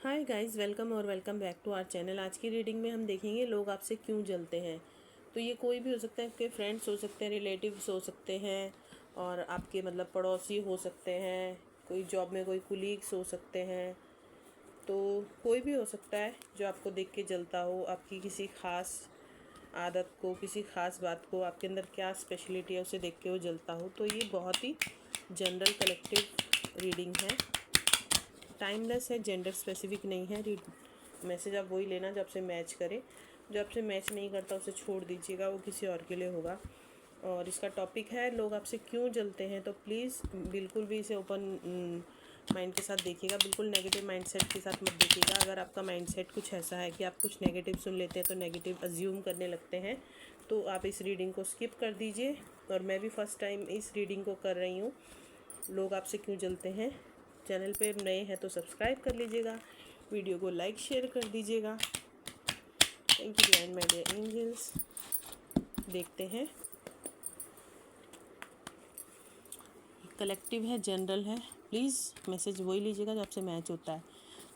हाय guys, welcome और welcome back to our channel. आज की रीडिंग में हम देखेंगे लोग आपसे क्यों जलते हैं। तो ये कोई भी हो सकता है, आपके फ्रेंड्स हो सकते हैं, रिलेटिव्स हो सकते हैं, और आपके मतलब पड़ोसी हो सकते हैं, कोई जॉब में कोई कुलीग्स हो सकते हैं। तो कोई भी हो सकता है जो आपको देख के जलता हो, आपकी किसी ख़ास आदत को, किसी ख़ास बात को, आपके अंदर क्या स्पेशलिटी है उसे देख के वो जलता हो। तो ये बहुत ही जनरल कलेक्टिव रीडिंग है, टाइमलेस है, जेंडर स्पेसिफिक नहीं है। मैसेज आप वही लेना जो आपसे मैच करे। जो आपसे मैच नहीं करता उसे छोड़ दीजिएगा, वो किसी और के लिए होगा। और इसका टॉपिक है लोग आपसे क्यों जलते हैं। तो प्लीज़ बिल्कुल भी इसे ओपन माइंड के साथ देखिएगा, बिल्कुल नेगेटिव माइंडसेट के साथ मत देखिएगा। अगर आपका माइंडसेट कुछ ऐसा है कि आप कुछ नेगेटिव सुन लेते हैं, तो नेगेटिव अज्यूम करने लगते हैं, तो आप इस रीडिंग को स्किप कर दीजिए। और मैं भी फर्स्ट टाइम इस रीडिंग को कर रही हूँ, लोग आपसे क्यों जलते हैं। चैनल पे नए हैं तो सब्सक्राइब कर लीजिएगा, वीडियो को लाइक शेयर कर दीजिएगा। Thank you divine my dear angels. देखते हैं, कलेक्टिव है, जनरल है, प्लीज़ मैसेज वही लीजिएगा जो आपसे मैच होता है।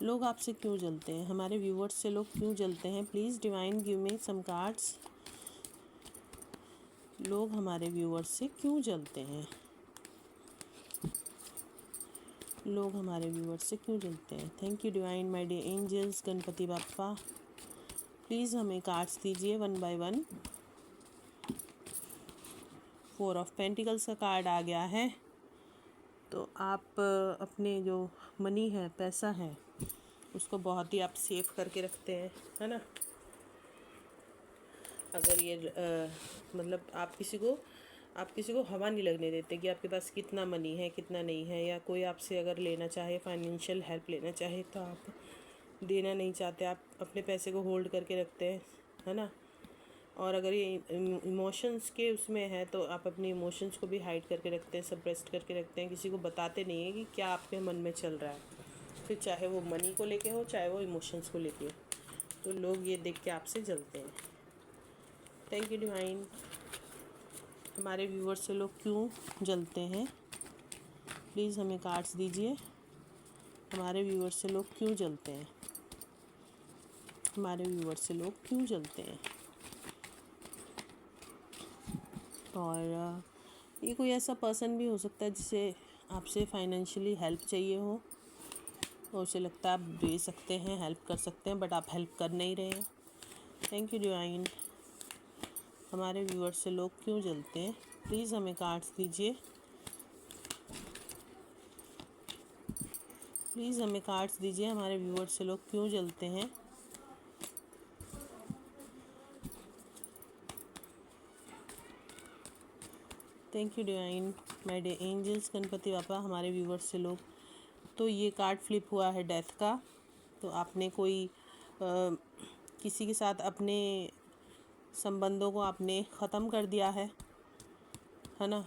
लोग आपसे क्यों जलते हैं, हमारे व्यूवर्स से लोग क्यों जलते हैं। Please divine give me some cards. लोग हमारे व्यूवर्स से क्यों जलते हैं, लोग हमारे व्यूवर्स से क्यों जलते हैं। Thank you divine my dear angels, Ganpati Bappa please हमें कार्ड्स दीजिए one by one. 4 of pentacles का कार्ड आ गया है। तो आप अपने जो मनी है, पैसा है, उसको बहुत ही आप सेव करके रखते हैं, है ना। अगर ये मतलब आप किसी को हवा नहीं लगने देते कि आपके पास कितना मनी है, कितना नहीं है। या कोई आपसे अगर लेना चाहे, फाइनेंशियल हेल्प लेना चाहे, तो आप देना नहीं चाहते, आप अपने पैसे को होल्ड करके रखते हैं, है ना। और अगर ये इमोशंस के उसमें है, तो आप अपने इमोशंस को भी हाइड करके रखते हैं, सप्रेस्ड करके रखते हैं, किसी को बताते नहीं है कि क्या आपके मन में चल रहा है, फिर चाहे वो मनी को लेके हो, चाहे वो इमोशंस को लेके हो। तो लोग ये देख के आपसे जलते हैं। Thank you divine. हमारे व्यूवर्स से लोग क्यों जलते हैं, प्लीज़ हमें कार्ड्स दीजिए। हमारे व्यूवर्स से लोग क्यों जलते हैं, हमारे व्यूवर्स से लोग क्यों जलते हैं। और ये कोई ऐसा पर्सन भी हो सकता है जिसे आपसे फाइनेंशियली हेल्प चाहिए हो, और उसे लगता है आप दे सकते हैं, हेल्प कर सकते हैं, बट आप हेल्प कर नहीं रहे हैं। Thank you divine. हमारे व्यूअर्स से लोग क्यों जलते हैं, प्लीज़ हमें कार्ड्स दीजिए। प्लीज़ हमें कार्ड्स दीजिए, हमारे व्यूअर्स से लोग क्यों जलते हैं। Thank you divine my dear angels, Ganpati Bappa हमारे व्यूअर्स से लोग। तो ये कार्ड फ्लिप हुआ है डेथ का। तो आपने कोई किसी के साथ अपने संबंधों को आपने ख़त्म कर दिया है ना।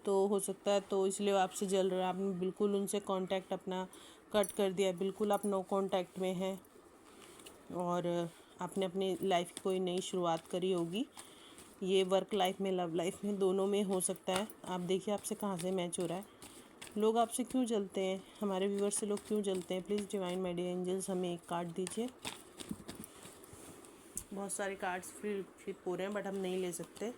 तो हो सकता है, तो इसलिए वो आपसे जल रहा है। आपने बिल्कुल उनसे कांटेक्ट अपना कट कर दिया, बिल्कुल आप नो कांटेक्ट में हैं, और आपने अपनी लाइफ की कोई नई शुरुआत करी होगी। ये वर्क लाइफ में, लव लाइफ में, दोनों में हो सकता है। आप देखिए आपसे कहाँ से मैच हो रहा है। लोग आपसे क्यों जलते हैं, हमारे व्यूअर्स से लोग क्यों जलते हैं। Please divine my dear angels हमें एक कार्ड दीजिए। बहुत सारे कार्ड्स फ्लिप हो रहे हैं, बट हम नहीं ले सकते।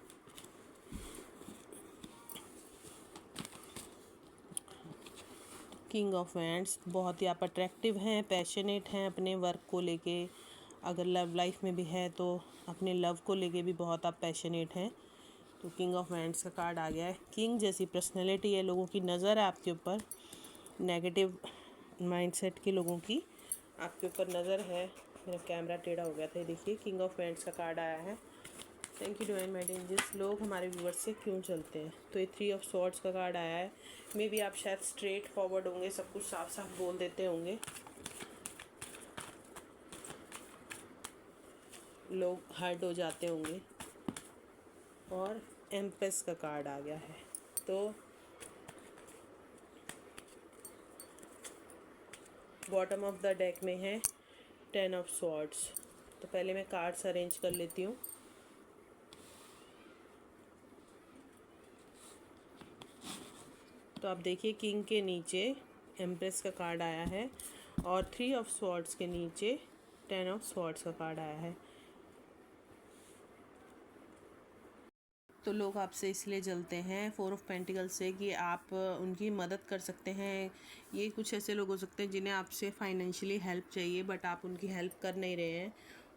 किंग ऑफ वैंड्स, बहुत ही आप अट्रैक्टिव हैं, पैशनेट हैं अपने वर्क को लेके। अगर लव लाइफ में भी है तो अपने लव को लेके भी बहुत आप पैशनेट हैं। तो किंग ऑफ वैंड्स का कार्ड आ गया है। किंग जैसी पर्सनैलिटी है, लोगों की नज़र है आपके ऊपर, नेगेटिव माइंडसेट के लोगों की आपके ऊपर नज़र है। मेरा कैमरा टेढ़ा हो गया था, देखिए किंग ऑफ वैंड्स का कार्ड आया है। Thank you divine my angels. लोग हमारे व्यूअर्स से क्यों चलते हैं। तो ये 3 ऑफ स्वॉर्ड्स का कार्ड आया है। मे बी आप शायद स्ट्रेट फॉरवर्ड होंगे, सब कुछ साफ साफ बोल देते होंगे, लोग हर्ट हो जाते होंगे। और एम्प्रेस का कार्ड आ गया है। तो बॉटम ऑफ द डेक में है 10 ऑफ स्वॉर्ड्स। तो पहले मैं कार्ड्स अरेंज कर लेती हूँ। तो आप देखिए किंग के नीचे एम्प्रेस का कार्ड आया है और 3 ऑफ स्वॉर्ड्स के नीचे 10 ऑफ स्वॉर्ड्स का कार्ड आया है। तो लोग आपसे इसलिए जलते हैं 4 ऑफ पेंटिकल से कि आप उनकी मदद कर सकते हैं। ये कुछ ऐसे लोग हो सकते हैं जिन्हें आपसे फाइनेंशियली हेल्प चाहिए, बट आप उनकी हेल्प कर नहीं रहे हैं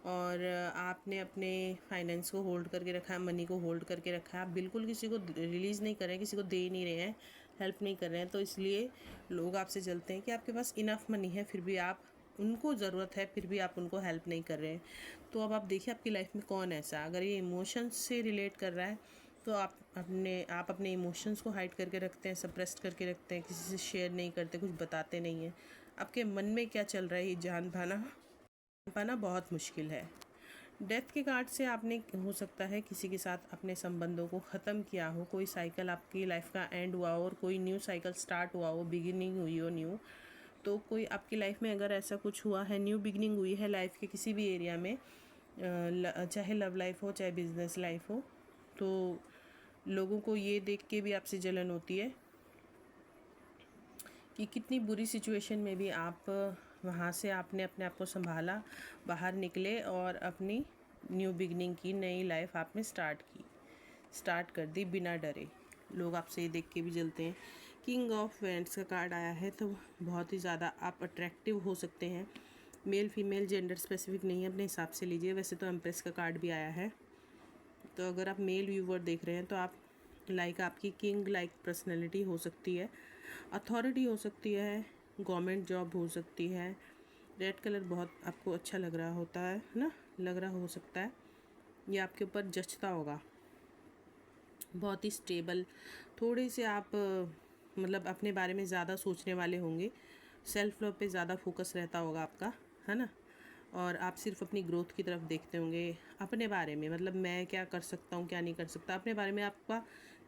और आपने अपने फाइनेंस को होल्ड करके रखा है, मनी को होल्ड करके रखा है। आप बिल्कुल किसी को रिलीज़ नहीं कर रहे हैं, किसी को दे नहीं रहे हैं, हेल्प नहीं कर रहे हैं। तो इसलिए लोग आपसे जलते हैं कि आपके पास इनफ मनी है, फिर भी आप उनको ज़रूरत है, फिर भी आप उनको हेल्प नहीं कर रहे हैं। तो अब आप देखिए आपकी लाइफ में कौन ऐसा, अगर ये इमोशंस से रिलेट कर रहा है तो आप अपने इमोशंस को हाइड करके रखते हैं, सप्रेस करके रखते हैं, किसी से शेयर नहीं करते, कुछ बताते नहीं हैं। आपके मन में क्या चल रहा है ये जान पाना बहुत मुश्किल है। डेथ के कार्ड से आपने हो सकता है किसी के साथ अपने संबंधों को ख़त्म किया हो, कोई साइकिल आपकी लाइफ का एंड हुआ हो और कोई न्यू साइकिल स्टार्ट हुआ हो, बिगिनिंग हुई हो न्यू। तो कोई आपकी लाइफ में अगर ऐसा कुछ हुआ है, न्यू बिगिनिंग हुई है लाइफ के किसी भी एरिया में, चाहे लव लाइफ हो चाहे बिजनेस लाइफ हो, तो लोगों को ये देख के भी आपसे जलन होती है कि कितनी बुरी सिचुएशन में भी आप वहाँ से आपने अपने आप को संभाला, बाहर निकले और अपनी न्यू बिगनिंग की, नई लाइफ आपने स्टार्ट कर दी बिना डरे। लोग आपसे ये देख के भी जलते हैं। किंग ऑफ वेंड्स का कार्ड आया है, तो बहुत ही ज़्यादा आप अट्रैक्टिव हो सकते हैं। मेल फीमेल जेंडर स्पेसिफिक नहीं है, अपने हिसाब से लीजिए। वैसे तो एम्प्रेस का कार्ड भी आया है, तो अगर आप मेल व्यूवर देख रहे हैं तो आप आपकी किंग लाइक पर्सनैलिटी हो सकती है, अथॉरिटी हो सकती है, गवर्नमेंट जॉब हो सकती है। रेड कलर बहुत आपको अच्छा लग रहा होता है ना, लग रहा हो सकता है, ये आपके ऊपर जचता होगा। बहुत ही स्टेबल, थोड़े से आप मतलब अपने बारे में ज़्यादा सोचने वाले होंगे, सेल्फ लव पे ज़्यादा फोकस रहता होगा आपका, है ना। और आप सिर्फ अपनी ग्रोथ की तरफ देखते होंगे, अपने बारे में, मतलब मैं क्या कर सकता हूँ क्या नहीं कर सकता, अपने बारे में आपका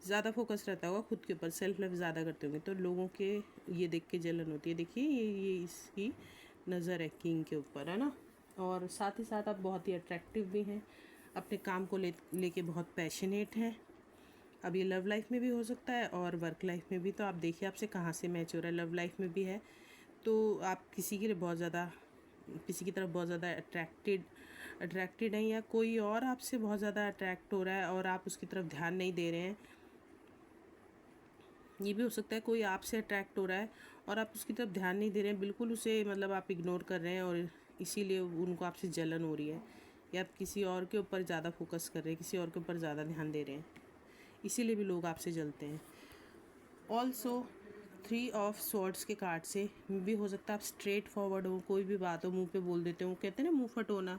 ज़्यादा फोकस रहता होगा, खुद के ऊपर सेल्फ लव ज़्यादा करते होंगे। तो लोगों के ये देख के जलन होती है। देखिए ये इसकी नज़र है किंग के ऊपर, है ना। और साथ ही साथ आप बहुत ही अट्रैक्टिव भी हैं, अपने काम को लेके बहुत पैशनेट हैं। अब ये लव लाइफ में भी हो सकता है और वर्क लाइफ में भी। तो आप देखिए आपसे कहाँ से मैच हो रहा है। लव लाइफ में भी है तो आप किसी की तरफ बहुत ज़्यादा अट्रैक्टेड हैं, या कोई और आपसे बहुत ज़्यादा अट्रैक्ट हो रहा है और आप उसकी तरफ ध्यान नहीं दे रहे हैं। ये भी हो सकता है कोई आपसे अट्रैक्ट हो रहा है और आप उसकी तरफ ध्यान नहीं दे रहे हैं, बिल्कुल उसे मतलब आप इग्नोर कर रहे हैं और इसीलिए उनको आपसे जलन हो रही है, या आप किसी और के ऊपर ज़्यादा फोकस कर रहे हैं, किसी और के ऊपर ज़्यादा ध्यान दे रहे हैं, इसीलिए भी लोग आपसे जलते हैं। ऑल्सो 3 ऑफ स्वॉर्ड्स के कार्ड से भी हो सकता है आप स्ट्रेट फॉरवर्ड हो, कोई भी बात हो मुंह पे बोल देते हो, कहते हैं ना मुंह फट होना,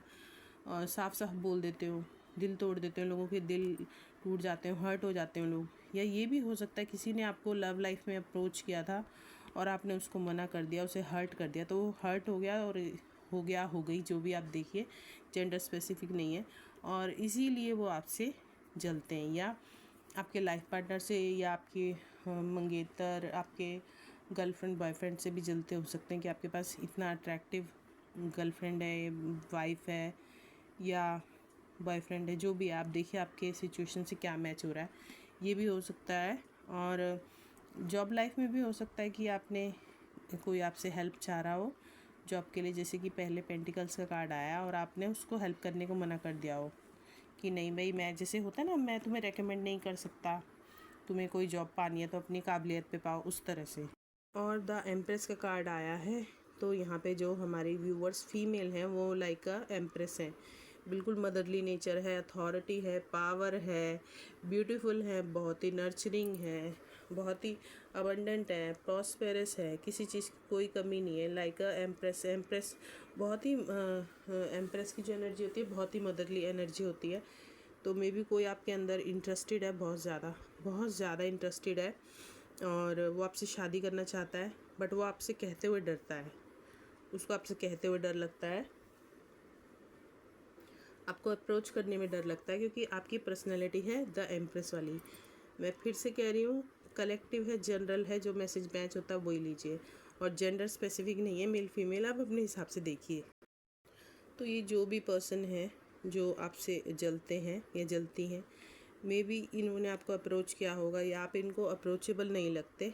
और साफ बोल देते हो, दिल तोड़ देते हो, लोगों के दिल टूट जाते हैं, हर्ट हो जाते हैं लोग। या ये भी हो सकता है किसी ने आपको लव लाइफ में अप्रोच किया था और आपने उसको मना कर दिया, उसे हर्ट कर दिया, तो वो हर्ट हो गया और हो गई, जो भी आप देखिए, जेंडर स्पेसिफिक नहीं है, और इसीलिए वो आपसे जलते हैं। या आपके लाइफ पार्टनर से, या आपके मंगेतर, आपके गर्लफ्रेंड बॉयफ्रेंड से भी जलते हो सकते हैं कि आपके पास इतना अट्रैक्टिव गर्लफ्रेंड है, वाइफ है या बॉयफ्रेंड है, जो भी आप देखिए आपके सिचुएशन से क्या मैच हो रहा है, ये भी हो सकता है। और जॉब लाइफ में भी हो सकता है कि आपने कोई आपसे हेल्प चाह रहा हो जॉब के लिए, जैसे कि पहले पेंटिकल्स का कार्ड आया और आपने उसको हेल्प करने को मना कर दिया हो कि नहीं भाई, मैं, जैसे होता है ना, मैं तुम्हें रेकमेंड नहीं कर सकता, तुम्हें कोई जॉब पानी है तो अपनी काबिलियत पे पाओ, उस तरह से। और द एम्प्रेस का कार्ड आया है, तो यहाँ पे जो हमारी व्यूवर्स फीमेल हैं वो लाइक अ एम्प्रेस हैं, बिल्कुल मदरली नेचर है, अथॉरिटी है, पावर है, ब्यूटीफुल है, बहुत ही नर्चरिंग है, बहुत ही अबंडेंट है, प्रॉस्पेरस है, किसी चीज़ की कोई कमी नहीं है, लाइक अ एम्प्रेस बहुत ही एम्प्रेस की जो एनर्जी होती है बहुत ही मदरली एनर्जी होती है। तो मे बी कोई आपके अंदर इंटरेस्टेड है, बहुत ज़्यादा इंटरेस्टेड है और वो आपसे शादी करना चाहता है, बट वो आपसे कहते हुए डरता है, उसको आपसे कहते हुए डर लगता है, आपको अप्रोच करने में डर लगता है, क्योंकि आपकी पर्सनैलिटी है द एम्प्रेस वाली। मैं फिर से कह रही हूँ, कलेक्टिव है, जनरल है, जो मैसेज मैच होता है वही लीजिए, और जेंडर स्पेसिफिक नहीं है, मेल फीमेल आप अपने हिसाब से देखिए। तो ये जो भी पर्सन है जो आपसे जलते हैं या जलती हैं, मे बी इन्होंने आपको अप्रोच किया होगा या आप इनको अप्रोचेबल नहीं लगते,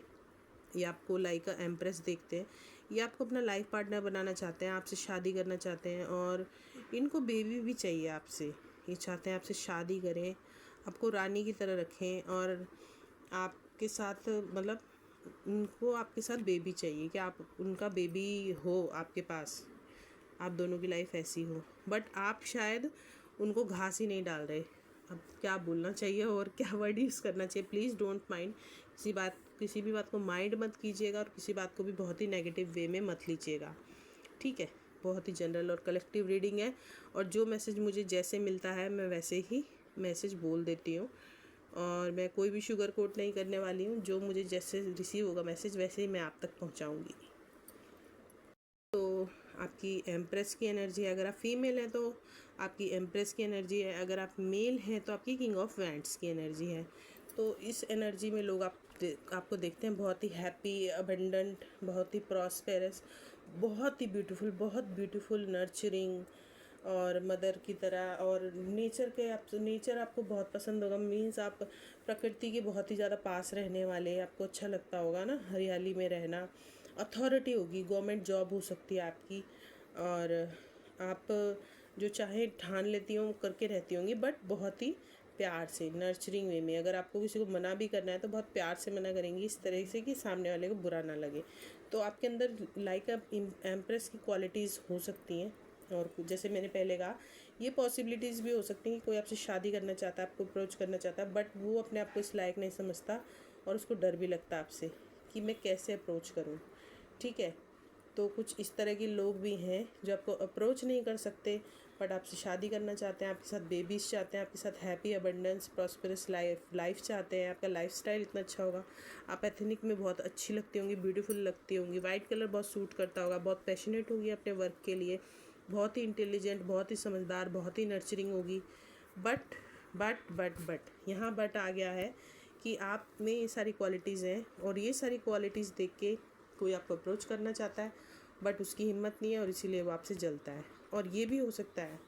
ये आपको लाइक एम्प्रेस देखते हैं, ये आपको अपना लाइफ पार्टनर बनाना चाहते हैं, आपसे शादी करना चाहते हैं और इनको बेबी भी चाहिए आपसे। ये चाहते हैं आपसे शादी करें, आपको रानी की तरह रखें और आपके साथ मतलब उनको आपके साथ बेबी चाहिए कि आप उनका बेबी हो आपके पास, आप दोनों की लाइफ ऐसी हो। बट आप शायद उनको घास ही नहीं डाल रहे। अब क्या बोलना चाहिए और क्या वर्ड यूज़ करना चाहिए, प्लीज़ डोंट माइंड। किसी भी बात को माइंड मत कीजिएगा और किसी बात को भी बहुत ही नेगेटिव वे में मत लीजिएगा, ठीक है। बहुत ही जनरल और कलेक्टिव रीडिंग है और जो मैसेज मुझे जैसे मिलता है मैं वैसे ही मैसेज बोल देती हूँ और मैं कोई भी शुगर कोट नहीं करने वाली हूँ। जो मुझे जैसे रिसीव होगा मैसेज वैसे ही मैं आप तक पहुँचाऊँगी। तो आपकी एम्प्रेस की एनर्जी है, अगर आप फीमेल हैं तो आपकी एम्प्रेस की एनर्जी है, अगर आप मेल हैं तो आपकी किंग ऑफ वैंड्स की एनर्जी है। तो इस एनर्जी में लोग आपको देखते हैं बहुत ही हैप्पी, अबंडेंट, बहुत ही प्रॉस्पेरस, बहुत ही ब्यूटीफुल, नर्चरिंग और मदर की तरह। और नेचर आपको बहुत पसंद होगा, मीन्स आप प्रकृति के बहुत ही ज़्यादा पास रहने वाले, आपको अच्छा लगता होगा ना हरियाली में रहना। अथॉरिटी होगी, गवर्नमेंट जॉब हो सकती है आपकी और आप जो चाहे ठान लेती हों करके रहती होंगी, बट बहुत ही प्यार से, नर्चरिंग वे में। अगर आपको किसी को मना भी करना है तो बहुत प्यार से मना करेंगी, इस तरह से कि सामने वाले को बुरा ना लगे। तो आपके अंदर लाइक एम्प्रेस की क्वालिटीज़ हो सकती हैं। और जैसे मैंने पहले कहा, ये पॉसिबिलिटीज़ भी हो सकती हैं कि कोई आपसे शादी करना चाहता है, आपको अप्रोच करना चाहता है, बट वो अपने आप को इस लायक नहीं समझता और उसको डर भी लगता है आपसे कि मैं कैसे अप्रोच करूँ, ठीक है। तो कुछ इस तरह के लोग भी हैं जो आपको अप्रोच नहीं कर सकते बट आपसे शादी करना चाहते हैं, आपके साथ बेबीज़ चाहते हैं, आपके साथ हैप्पी, अबंडेंस, प्रॉस्पेरस लाइफ चाहते हैं। आपका लाइफस्टाइल इतना अच्छा होगा, आप एथनिक में बहुत अच्छी लगती होंगी, ब्यूटीफुल लगती होंगी, वाइट कलर बहुत सूट करता होगा, बहुत पैशनेट होगी अपने वर्क के लिए, बहुत ही इंटेलिजेंट, बहुत ही समझदार, बहुत ही नर्चरिंग होगी। बट यहाँ बट आ गया है कि आप में ये सारी क्वालिटीज़ हैं और ये सारी क्वालिटीज़ देख के कोई आपको अप्रोच करना चाहता है बट उसकी हिम्मत नहीं है और इसीलिए वो आपसे जलता है। और ये भी हो सकता है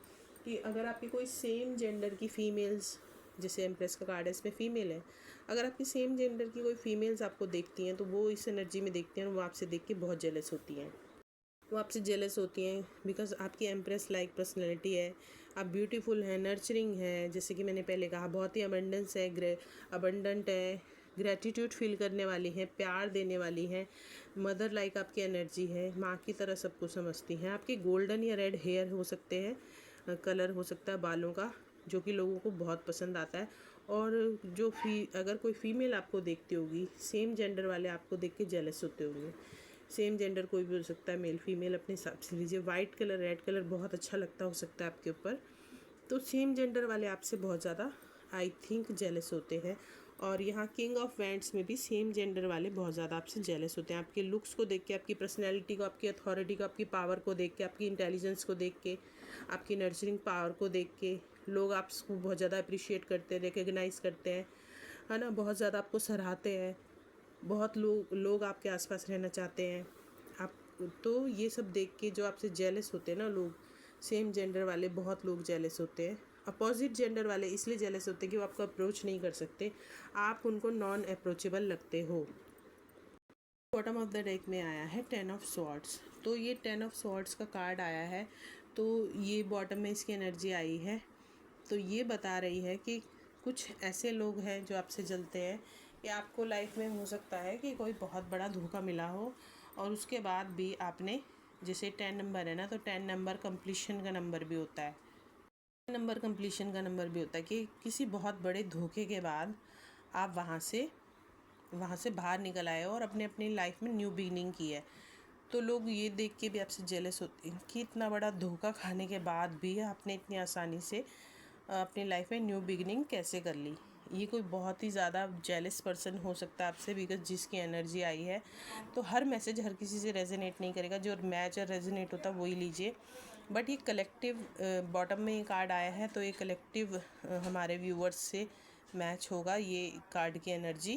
कि अगर आपकी कोई सेम जेंडर की फ़ीमेल्स, जैसे एम्प्रेस का कार्ड है इसमें फ़ीमेल है, अगर आपकी सेम जेंडर की कोई फ़ीमेल्स आपको देखती हैं तो वो इस एनर्जी में देखती हैं और वो आपसे देख के बहुत जेलस होती हैं। वो आपसे जेलस होती हैं बिकॉज आपकी एम्प्रेस लाइक पर्सनैलिटी है, आप ब्यूटीफुल हैं, नर्चरिंग है, जैसे कि मैंने पहले कहा, बहुत ही अबंडेंट है, ग्रेटिट्यूड फील करने वाली हैं, प्यार देने वाली हैं, मदर लाइक आपकी एनर्जी है, माँ की तरह सबको समझती हैं। आपके गोल्डन या रेड हेयर हो सकते हैं, कलर हो सकता है बालों का, जो कि लोगों को बहुत पसंद आता है। और अगर कोई फीमेल आपको देखती होगी, सेम जेंडर वाले आपको देख के जेलस होते होंगे। सेम जेंडर कोई भी हो सकता है, मेल फीमेल अपने हिसाब से लीजिए। वाइट कलर, रेड कलर बहुत अच्छा लगता हो सकता है आपके ऊपर। तो सेम जेंडर वाले आपसे बहुत ज़्यादा आई थिंक जेलस होते हैं। और यहाँ किंग ऑफ वैंड्स में भी सेम जेंडर वाले बहुत ज़्यादा आपसे जेलस होते हैं, आपके लुक्स को देख के, आपकी पर्सनैलिटी को, आपकी अथॉरिटी को, आपकी पावर को देख के, आपकी इंटेलिजेंस को देख के, आपकी नर्चरिंग पावर को देख के लोग आपको बहुत ज़्यादा अप्रिशिएट करते हैं, रिकग्नाइज़ करते हैं, है ना, बहुत ज़्यादा आपको सराहते हैं। बहुत लोग आपके आसपास रहना चाहते हैं आप। तो ये सब देख के जो आपसे जेलस होते हैं ना लोग, सेम जेंडर वाले बहुत लोग जेलस होते हैं। अपोजिट जेंडर वाले इसलिए जेलस होते हैं कि वो आपको अप्रोच नहीं कर सकते, आप उनको नॉन अप्रोचेबल लगते हो। बॉटम ऑफ द डेक में आया है 10 ऑफ स्वॉर्ड्स। तो ये 10 ऑफ स्वॉर्ड्स का कार्ड आया है, तो ये बॉटम में इसकी एनर्जी आई है। तो ये बता रही है कि कुछ ऐसे लोग हैं जो आपसे जलते हैं, या आपको लाइफ में हो सकता है कि कोई बहुत बड़ा धोखा मिला हो और उसके बाद भी आपने, जैसे 10 नंबर है ना, तो 10 नंबर कंप्लीशन का नंबर भी होता है, नंबर कंप्लीशन का नंबर भी होता है कि किसी बहुत बड़े धोखे के बाद आप वहाँ से बाहर निकल आए हो और अपने अपनी लाइफ में न्यू बिगिनिंग की है। तो लोग ये देख के भी आपसे जेलस होते हैं कि इतना बड़ा धोखा खाने के बाद भी आपने इतनी आसानी से अपनी लाइफ में न्यू बिगिनिंग कैसे कर ली। ये कोई बहुत ही ज़्यादा जेलस पर्सन हो सकता है आपसे, बिकॉज जिसकी एनर्जी आई है। तो हर मैसेज हर किसी से रेजोनेट नहीं करेगा, जो मैच और रेजोनेट होता है वही लीजिए। बट ये कलेक्टिव, बॉटम में ये कार्ड आया है तो ये कलेक्टिव हमारे व्यूवर्स से मैच होगा ये कार्ड की एनर्जी।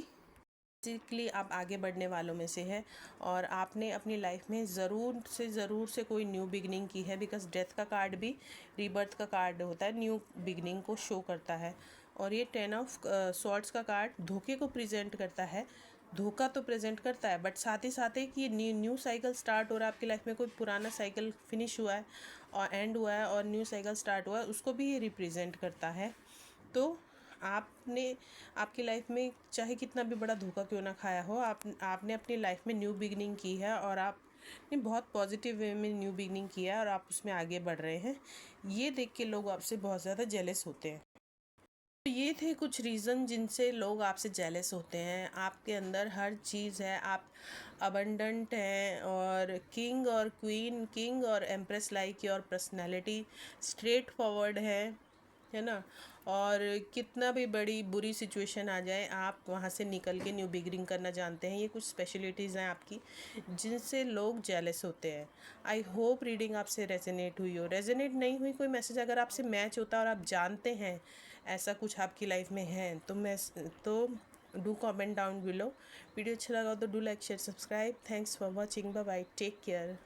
बेसिकली आप आगे बढ़ने वालों में से है और आपने अपनी लाइफ में ज़रूर से कोई न्यू बिगनिंग की है, बिकॉज डेथ का कार्ड भी रीबर्थ का कार्ड होता है, न्यू बिगनिंग को शो करता है। और ये 10 ऑफ स्वॉर्ड्स का कार्ड धोखे को प्रेजेंट करता है। धोखा तो प्रेजेंट करता है, बट साथ ही साथ एक ये न्यू साइकिल स्टार्ट हो रहा है आपकी लाइफ में। कोई पुराना साइकिल फिनिश हुआ है और एंड हुआ है और न्यू साइकिल स्टार्ट हुआ है, उसको भी ये रिप्रेजेंट करता है। तो आपकी लाइफ में चाहे कितना भी बड़ा धोखा क्यों ना खाया हो, आपने अपनी लाइफ में न्यू बिगनिंग की है और आपने बहुत पॉजिटिव वे में न्यू बिगनिंग किया है और आप उसमें आगे बढ़ रहे हैं। ये देख के लोग आपसे बहुत ज़्यादा जेलस होते हैं। तो ये थे कुछ रीज़न जिनसे लोग आपसे जेलस होते हैं। आपके अंदर हर चीज़ है, आप अबंडेंट हैं और किंग और empress like your personality, straight forward है ना। और कितना भी बड़ी बुरी सिचुएशन आ जाए, आप वहाँ से निकल के न्यू बिगिनिंग करना जानते हैं। ये कुछ स्पेशलिटीज़ हैं आपकी जिनसे लोग जेलस होते हैं। आई होप रीडिंग आपसे रेजोनेट हुई हो। रेजोनेट नहीं हुई, कोई मैसेज अगर आपसे मैच होता है और आप जानते हैं ऐसा कुछ आपकी लाइफ में है, तो do comment down below. Video अच्छा लगा तो do like share subscribe. Thanks for watching. Bye bye, take care.